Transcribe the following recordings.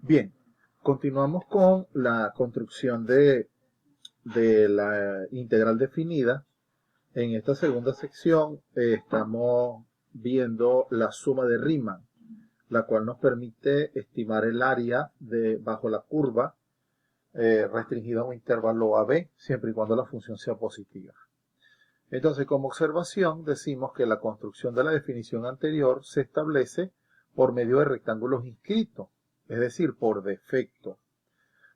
Bien, continuamos con la construcción de la integral definida. En esta segunda sección estamos viendo la suma de Riemann, la cual nos permite estimar el área bajo la curva restringida a un intervalo AB, siempre y cuando la función sea positiva. Entonces, como observación, decimos que la construcción de la definición anterior se establece por medio de rectángulos inscritos, es decir, por defecto.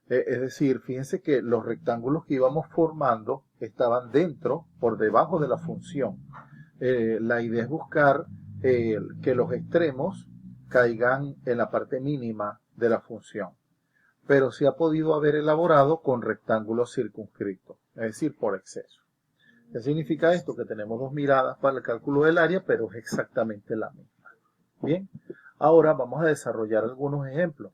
Es decir, fíjense que los rectángulos que íbamos formando estaban dentro, por debajo de la función. La idea es buscar que los extremos caigan en la parte mínima de la función, pero se ha podido haber elaborado con rectángulos circunscritos, es decir, por exceso. ¿Qué significa esto? Que tenemos dos miradas para el cálculo del área, pero es exactamente la misma. Bien, ahora vamos a desarrollar algunos ejemplos.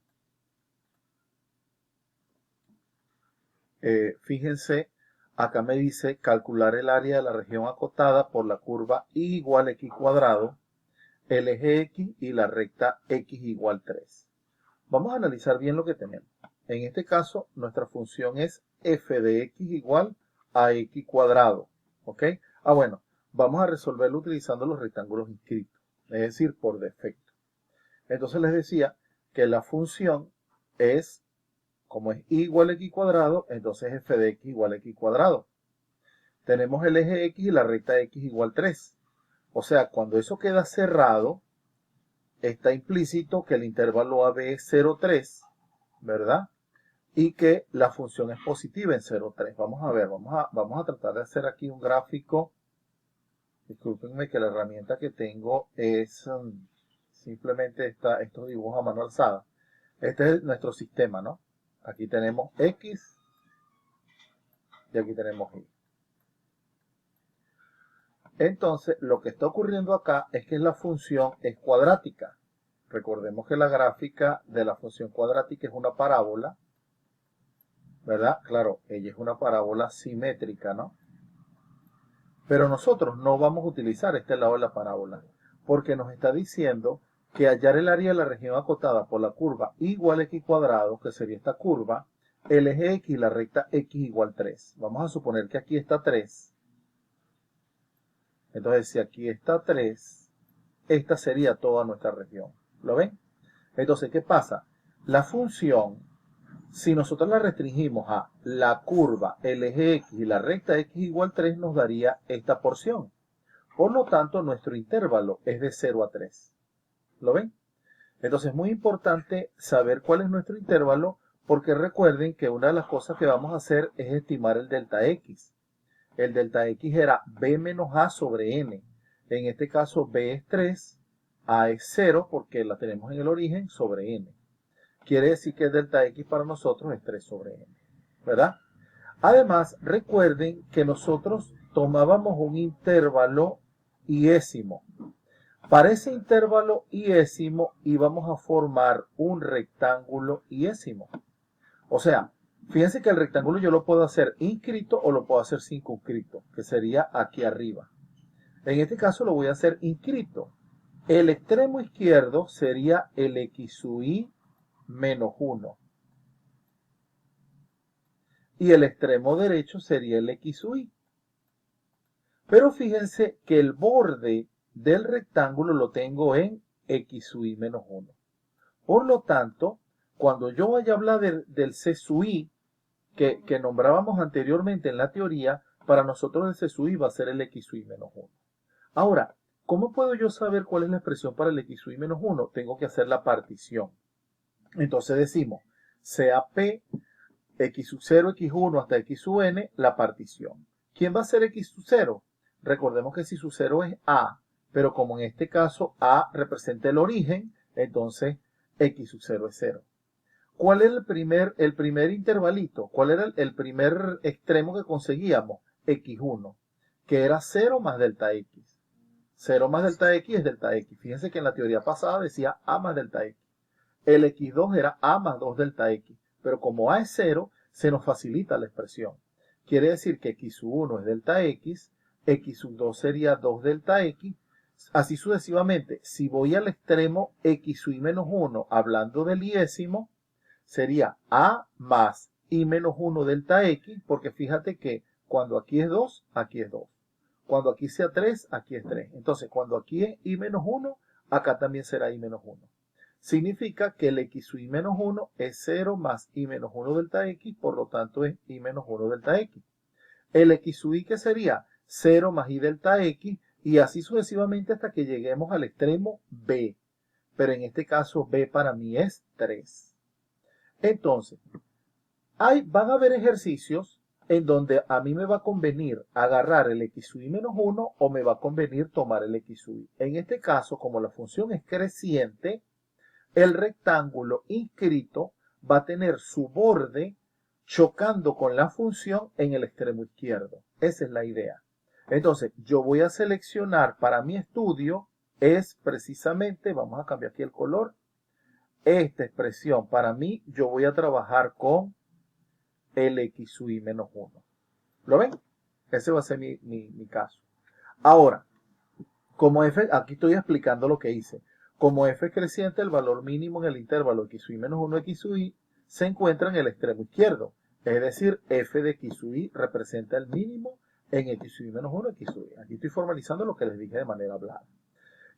Fíjense, acá me dice calcular el área de la región acotada por la curva y igual a x cuadrado, el eje x y la recta x igual 3. Vamos a analizar bien lo que tenemos. En este caso, nuestra función es f de x igual a x cuadrado. ¿Ok? Bueno, vamos a resolverlo utilizando los rectángulos inscritos, es decir, por defecto. Entonces les decía que la función es, como es y igual a x cuadrado, entonces f de x igual a x cuadrado. Tenemos el eje x y la recta x igual 3. O sea, cuando eso queda cerrado, está implícito que el intervalo AB es 0, 3, ¿verdad? Y que la función es positiva en 0, 3. Vamos a ver, vamos a tratar de hacer aquí un gráfico. Discúlpenme que la herramienta que tengo es simplemente estos dibujos a mano alzada. Este es nuestro sistema, ¿no? Aquí tenemos X y aquí tenemos Y. Entonces, lo que está ocurriendo acá es que la función es cuadrática. Recordemos que la gráfica de la función cuadrática es una parábola, ¿verdad? Claro, ella es una parábola simétrica, ¿no? Pero nosotros no vamos a utilizar este lado de la parábola, porque nos está diciendo que hallar el área de la región acotada por la curva igual a x cuadrado, que sería esta curva, el eje x y la recta x igual 3. Vamos a suponer que aquí está 3. Entonces, si aquí está 3, esta sería toda nuestra región. ¿Lo ven? Entonces, ¿qué pasa? La función, si nosotros la restringimos a la curva, el eje x y la recta x igual 3, nos daría esta porción. Por lo tanto, nuestro intervalo es de 0 a 3. ¿Lo ven? Entonces, es muy importante saber cuál es nuestro intervalo, porque recuerden que una de las cosas que vamos a hacer es estimar el delta x. El delta x era b menos a sobre n. En este caso, b es 3, a es 0, porque la tenemos en el origen, sobre n. Quiere decir que el delta x para nosotros es 3 sobre n, ¿verdad? Además, recuerden que nosotros tomábamos un intervalo iésimo. Para ese intervalo iésimo íbamos a formar un rectángulo iésimo. O sea, fíjense que el rectángulo yo lo puedo hacer inscrito o lo puedo hacer circunscrito, que sería aquí arriba. En este caso lo voy a hacer inscrito. El extremo izquierdo sería el x sub y menos 1. Y el extremo derecho sería el x sub y. Pero fíjense que el borde del rectángulo lo tengo en x sub y menos 1. Por lo tanto, cuando yo vaya a hablar del c sub y, que nombrábamos anteriormente en la teoría, para nosotros el c sub y va a ser el x sub y menos 1. Ahora, ¿cómo puedo yo saber cuál es la expresión para el x sub y menos 1? Tengo que hacer la partición. Entonces decimos, sea p, x sub 0, x1 hasta x sub n, la partición. ¿Quién va a ser x sub 0? Recordemos que x sub 0 es a, pero como en este caso a representa el origen, entonces x sub 0 es 0. ¿Cuál era el primer intervalito? ¿Cuál era el primer extremo que conseguíamos? x1, que era 0 más delta x. 0 más delta x es delta x. Fíjense que en la teoría pasada decía a más delta x. El x2 era a más 2 delta x. Pero como a es 0, se nos facilita la expresión. Quiere decir que x1 es delta x sub 2 sería 2 delta x, así sucesivamente. Si voy al extremo x sub y menos 1, hablando del iésimo, sería A más I menos 1 delta X, porque fíjate que cuando aquí es 2, aquí es 2. Cuando aquí sea 3, aquí es 3. Entonces, cuando aquí es I menos 1, acá también será I menos 1. Significa que el X sub I menos 1 es 0 más I menos 1 delta X, por lo tanto es I menos 1 delta X. El X sub I que sería 0 más I delta X, y así sucesivamente hasta que lleguemos al extremo B. Pero en este caso B para mí es 3. Entonces, van a haber ejercicios en donde a mí me va a convenir agarrar el X sub I menos 1 o me va a convenir tomar el X sub I. En este caso, como la función es creciente, el rectángulo inscrito va a tener su borde chocando con la función en el extremo izquierdo. Esa es la idea. Entonces, yo voy a seleccionar para mi estudio, es precisamente, vamos a cambiar aquí el color, esta expresión. Para mí, yo voy a trabajar con el X sub I menos 1. ¿Lo ven? Ese va a ser mi caso. Ahora, como f, aquí estoy explicando lo que hice. Como f es creciente, el valor mínimo en el intervalo X sub I menos 1 X sub I se encuentra en el extremo izquierdo. Es decir, f de X sub I representa el mínimo en X sub I menos 1 X sub I. Aquí estoy formalizando lo que les dije de manera hablada.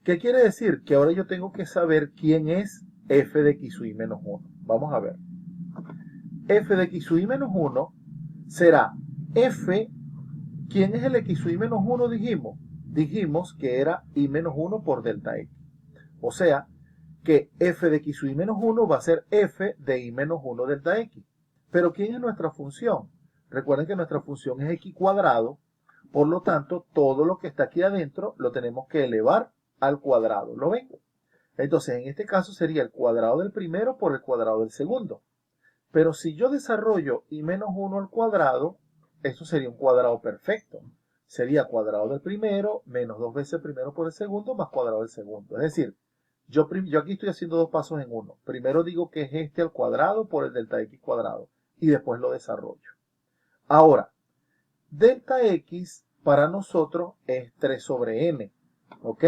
¿Qué quiere decir? Que ahora yo tengo que saber quién es f de X sub I menos 1. Vamos a ver. F de X sub I menos 1 será f. ¿Quién es el X sub I menos 1? Dijimos que era I menos 1 por delta X. O sea, que f de X sub I menos 1 va a ser f de I menos 1 delta X. Pero ¿quién es nuestra función? Recuerden que nuestra función es X cuadrado. Por lo tanto, todo lo que está aquí adentro lo tenemos que elevar al cuadrado. ¿Lo ven? Entonces, en este caso sería el cuadrado del primero por el cuadrado del segundo. Pero si yo desarrollo I menos 1 al cuadrado, eso sería un cuadrado perfecto. Sería cuadrado del primero menos 2 veces el primero por el segundo más cuadrado del segundo. Es decir, yo aquí estoy haciendo dos pasos en uno. Primero digo que es este al cuadrado por el delta X cuadrado y después lo desarrollo. Ahora, delta X para nosotros es 3 sobre n. ¿Ok?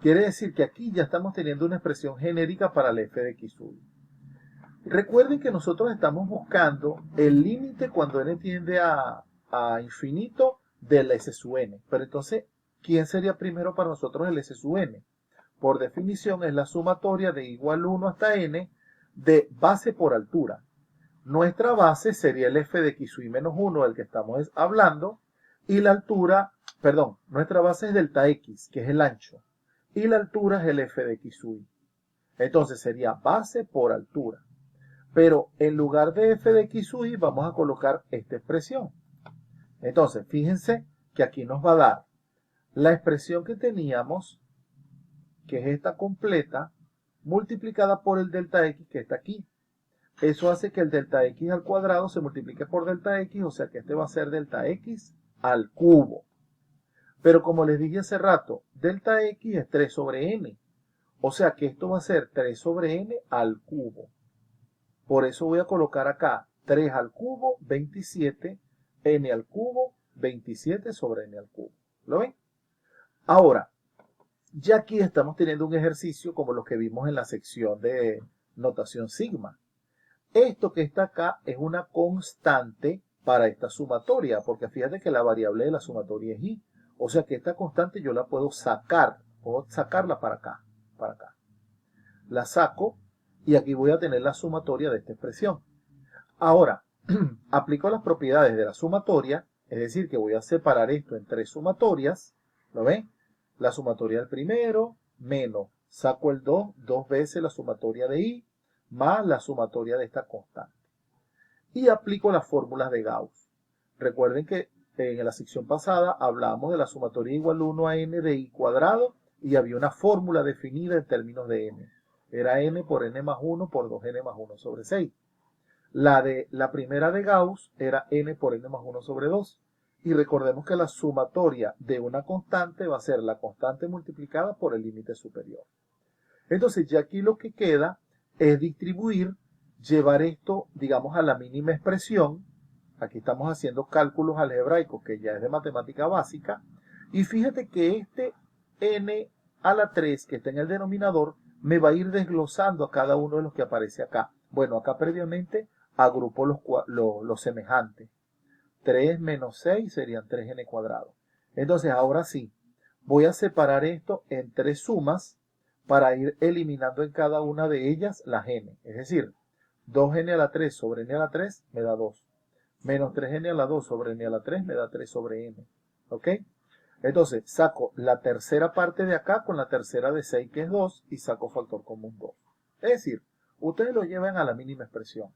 Quiere decir que aquí ya estamos teniendo una expresión genérica para el f de X sub I. Recuerden que nosotros estamos buscando el límite cuando n tiende a infinito del s sub n. Pero entonces, ¿quién sería primero para nosotros el s sub n? Por definición es la sumatoria de igual 1 hasta n de base por altura. Nuestra base sería el f de X sub I menos 1 del que estamos hablando. Y la altura, perdón, nuestra base es delta X, que es el ancho. Y la altura es el f de X sub I. Entonces sería base por altura. Pero en lugar de f de X sub I vamos a colocar esta expresión. Entonces, fíjense que aquí nos va a dar la expresión que teníamos, que es esta completa, multiplicada por el delta X que está aquí. Eso hace que el delta X al cuadrado se multiplique por delta X, o sea que este va a ser delta X al cubo. Pero como les dije hace rato, delta X es 3 sobre n. O sea que esto va a ser 3 sobre n al cubo. Por eso voy a colocar acá 3 al cubo, 27, n al cubo, 27 sobre n al cubo. ¿Lo ven? Ahora, ya aquí estamos teniendo un ejercicio como los que vimos en la sección de notación sigma. Esto que está acá es una constante para esta sumatoria, porque fíjate que la variable de la sumatoria es y. O sea que esta constante yo la puedo sacarla para acá, para acá. La saco y aquí voy a tener la sumatoria de esta expresión. Ahora, aplico las propiedades de la sumatoria, es decir, que voy a separar esto en tres sumatorias. ¿Lo ven? La sumatoria del primero, menos, saco el 2, dos veces la sumatoria de y, más la sumatoria de esta constante. Y aplico las fórmulas de Gauss. Recuerden que en la sección pasada hablamos de la sumatoria igual 1 a n de y cuadrado y había una fórmula definida en términos de n. Era n por n más 1 por 2n más 1 sobre 6. La primera de Gauss era n por n más 1 sobre 2. Y recordemos que la sumatoria de una constante va a ser la constante multiplicada por el límite superior. Entonces ya aquí lo que queda es distribuir, llevar esto, digamos, a la mínima expresión. Aquí estamos haciendo cálculos algebraicos, que ya es de matemática básica. Y fíjate que este n a la 3 que está en el denominador me va a ir desglosando a cada uno de los que aparece acá. Bueno, acá previamente agrupo los semejantes. 3 menos 6 serían 3n cuadrado. Entonces, ahora sí, voy a separar esto en tres sumas para ir eliminando en cada una de ellas las n. Es decir, 2n a la 3 sobre n a la 3 me da 2. Menos 3n a la 2 sobre n a la 3 me da 3 sobre n. ¿Ok? Entonces, saco la tercera parte de acá con la tercera de 6, que es 2, y saco factor común 2. Es decir, ustedes lo llevan a la mínima expresión.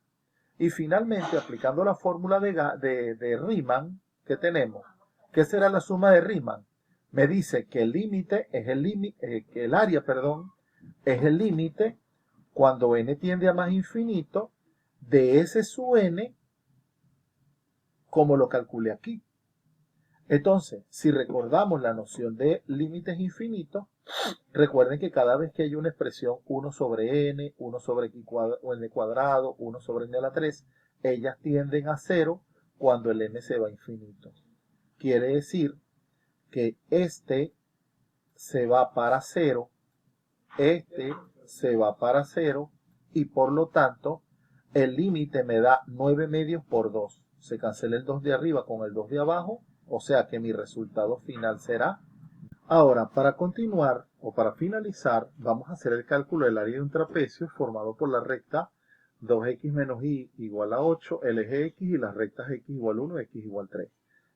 Y finalmente, aplicando la fórmula de Riemann que tenemos, ¿qué será la suma de Riemann? Me dice que el límite es el límite, que el área, perdón, es el límite cuando n tiende a más infinito de S sub n, como lo calculé aquí. Entonces, si recordamos la noción de límites infinitos, recuerden que cada vez que hay una expresión 1 sobre n, 1 sobre x o n cuadrado, 1 sobre n a la 3, ellas tienden a 0 cuando el n se va a infinito. Quiere decir que este se va para 0, este se va para 0 y por lo tanto el límite me da 9 medios por 2. Se cancela el 2 de arriba con el 2 de abajo, o sea que mi resultado final será. Ahora, para continuar o para finalizar, vamos a hacer el cálculo del área de un trapecio formado por la recta 2x menos y igual a 8, el eje x y las rectas x igual 1, x igual 3.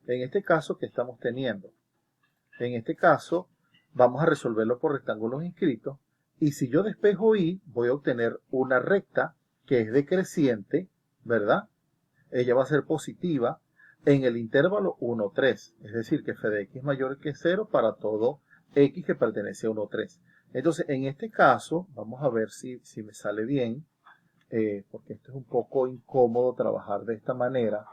En este caso, ¿qué estamos teniendo? En este caso, vamos a resolverlo por rectángulos inscritos. Y si yo despejo y, voy a obtener una recta que es decreciente, ¿verdad? Ella va a ser positiva en el intervalo 1, 3. Es decir, que f de x mayor que 0 para todo x que pertenece a 1, 3. Entonces, en este caso, vamos a ver si me sale bien, porque esto es un poco incómodo trabajar de esta manera.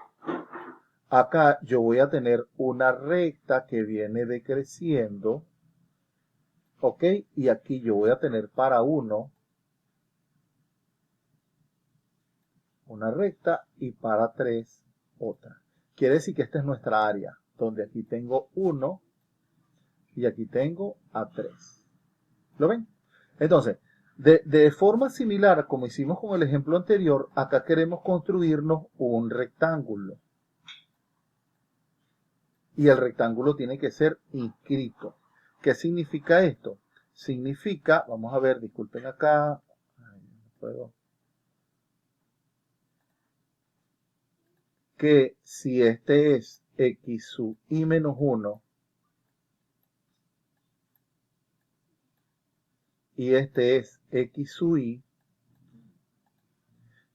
Acá yo voy a tener una recta que viene decreciendo, ¿ok? Y aquí yo voy a tener para 1 una recta y para 3 otra. Quiere decir que esta es nuestra área, donde aquí tengo 1 y aquí tengo a 3. ¿Lo ven? Entonces, de forma similar como hicimos con el ejemplo anterior, acá queremos construirnos un rectángulo. Y el rectángulo tiene que ser inscrito. ¿Qué significa esto? Significa, vamos a ver, disculpen acá, que si este es x sub y menos 1 y este es x sub y,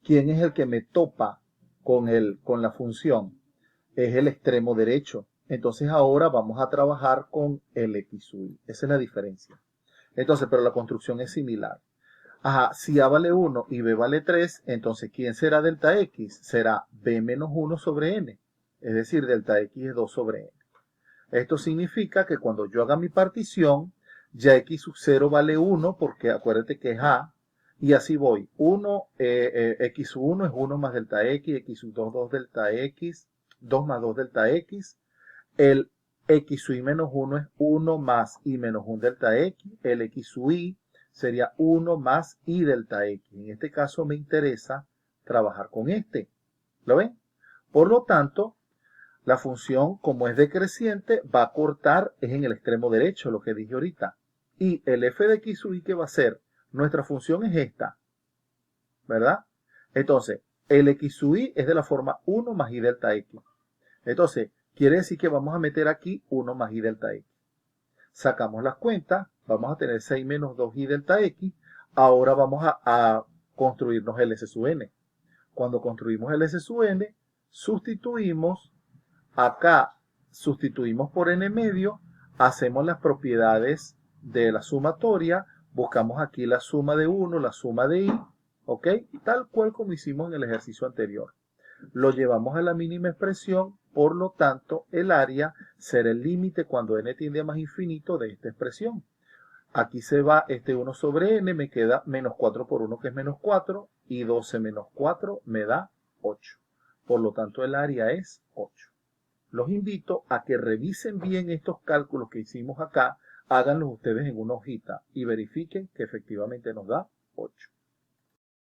¿quién es el que me topa con la función? Es el extremo derecho. Entonces ahora vamos a trabajar con el x sub y. Esa es la diferencia. Entonces, pero la construcción es similar. Ajá, si A vale 1 y B vale 3, entonces ¿quién será delta X? Será B menos 1 sobre N. Es decir, delta X es 2 sobre N. Esto significa que cuando yo haga mi partición, ya X sub 0 vale 1, porque acuérdate que es A, y así voy. X sub 1 es 1 más delta X, X sub 2, 2 delta X, 2 más 2 delta X. El X sub y menos 1 es 1 más y menos 1 delta X. El X sub y sería 1 más y delta X. En este caso me interesa trabajar con este. ¿Lo ven? Por lo tanto, la función, como es decreciente, va a cortar, es en el extremo derecho, lo que dije ahorita. Y el f de x sub y, ¿qué va a ser? Nuestra función es esta, ¿verdad? Entonces, el x sub y es de la forma 1 más y delta x. Entonces, quiere decir que vamos a meter aquí 1 más y delta x. Sacamos las cuentas, vamos a tener 6 menos 2y delta x. Ahora vamos a construirnos el s sub n. Cuando construimos el s sub n, sustituimos acá, sustituimos por n medio, hacemos las propiedades de la sumatoria, buscamos aquí la suma de 1, la suma de y, ¿ok? Tal cual como hicimos en el ejercicio anterior. Lo llevamos a la mínima expresión, por lo tanto, el área será el límite cuando n tiende a más infinito de esta expresión. Aquí se va este 1 sobre n, me queda menos 4 por 1 que es menos 4, y 12 menos 4 me da 8. Por lo tanto, el área es 8. Los invito a que revisen bien estos cálculos que hicimos acá, háganlos ustedes en una hojita y verifiquen que efectivamente nos da 8.